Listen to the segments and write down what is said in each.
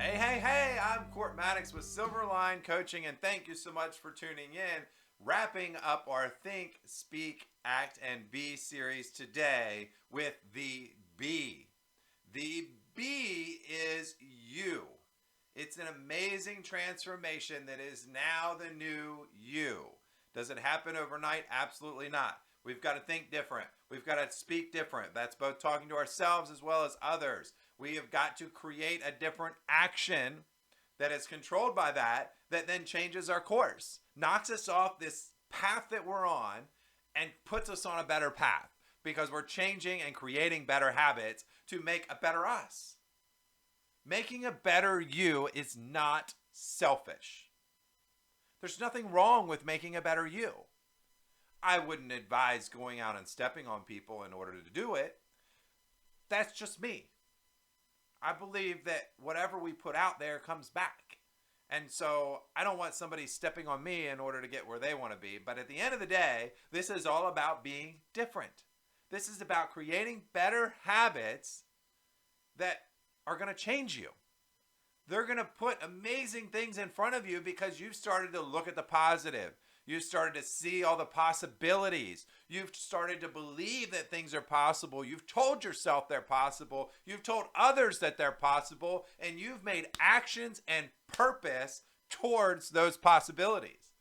Hey, I'm Court Maddox with Silverline Coaching, and thank you so much for tuning in. Wrapping up our Think, Speak, Act, and Be series today with the B. The B is you. It's an amazing transformation that is now the new you. Does it happen overnight? Absolutely not. We've got to think different. We've got to speak different. That's both talking to ourselves as well as others. We have got to create a different action that is controlled by that then changes our course, knocks us off this path that we're on and puts us on a better path because we're changing and creating better habits to make a better us. Making a better you is not selfish. There's nothing wrong with making a better you. I wouldn't advise going out and stepping on people in order to do it. That's just me. I believe that whatever we put out there comes back. And so I don't want somebody stepping on me in order to get where they want to be. But at the end of the day, this is all about being different. This is about creating better habits that are going to change you. They're going to put amazing things in front of you because you've started to look at the positive. You've started to see all the possibilities. You've started to believe that things are possible. You've told yourself they're possible. You've told others that they're possible. And you've made actions and purpose towards those possibilities.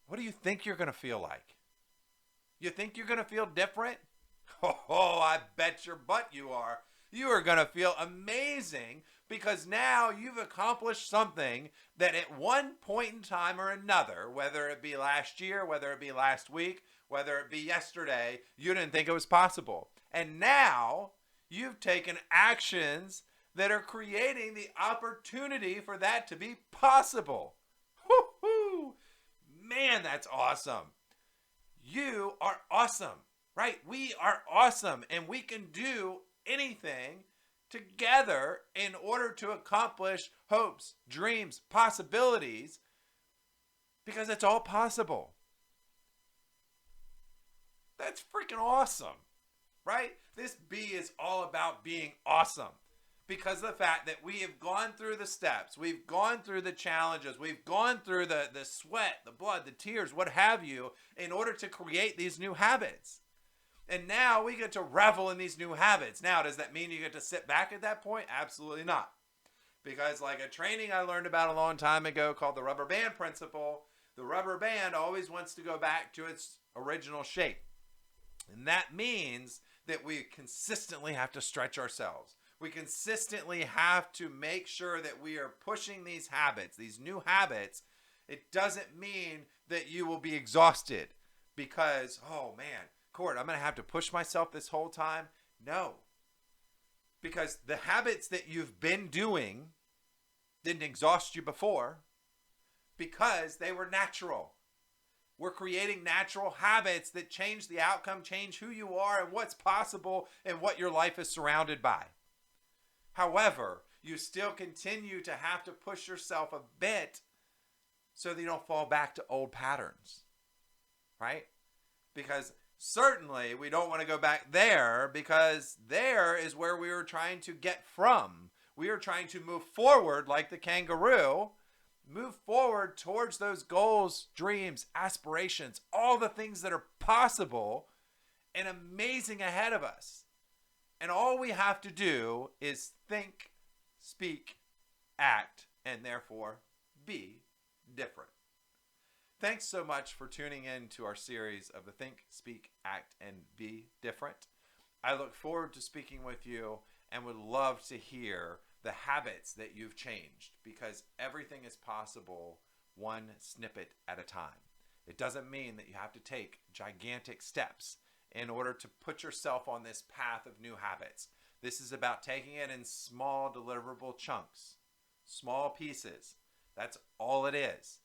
What do you think you're going to feel like? You think you're going to feel different? Oh, I bet your butt you are. You are going to feel amazing because now you've accomplished something that at one point in time or another, whether it be last year, whether it be last week, whether it be yesterday, you didn't think it was possible. And now you've taken actions that are creating the opportunity for that to be possible. Woo-hoo! Man, that's awesome. You are awesome, right? We are awesome, and we can do anything together in order to accomplish hopes, dreams, possibilities, because it's all possible. That's freaking awesome, right? This B is all about being awesome because of the fact that we have gone through the steps, we've gone through the challenges, we've gone through the sweat, the blood, the tears, what have you, in order to create these new habits. And now we get to revel in these new habits. Now, does that mean you get to sit back at that point? Absolutely not. Because like a training I learned about a long time ago called the rubber band principle, the rubber band always wants to go back to its original shape. And that means that we consistently have to stretch ourselves. We consistently have to make sure that we are pushing these habits, these new habits. It doesn't mean that you will be exhausted because, oh man, Court, I'm going to have to push myself this whole time. No, because the habits that you've been doing didn't exhaust you before because they were natural. We're creating natural habits that change the outcome, change who you are and what's possible and what your life is surrounded by. However, you still continue to have to push yourself a bit so that you don't fall back to old patterns, right? Because certainly we don't want to go back there because there is where we were trying to get from. We are trying to move forward like the kangaroo, move forward towards those goals, dreams, aspirations, all the things that are possible and amazing ahead of us. And all we have to do is think, speak, act, and therefore be different. Thanks so much for tuning in to our series of the Think, Speak, Act, and Be Different. I look forward to speaking with you and would love to hear the habits that you've changed because everything is possible one snippet at a time. It doesn't mean that you have to take gigantic steps in order to put yourself on this path of new habits. This is about taking it in small deliverable chunks, small pieces. That's all it is.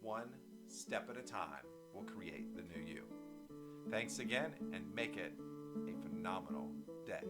One step at a time will create the new you. Thanks again and make it a phenomenal day.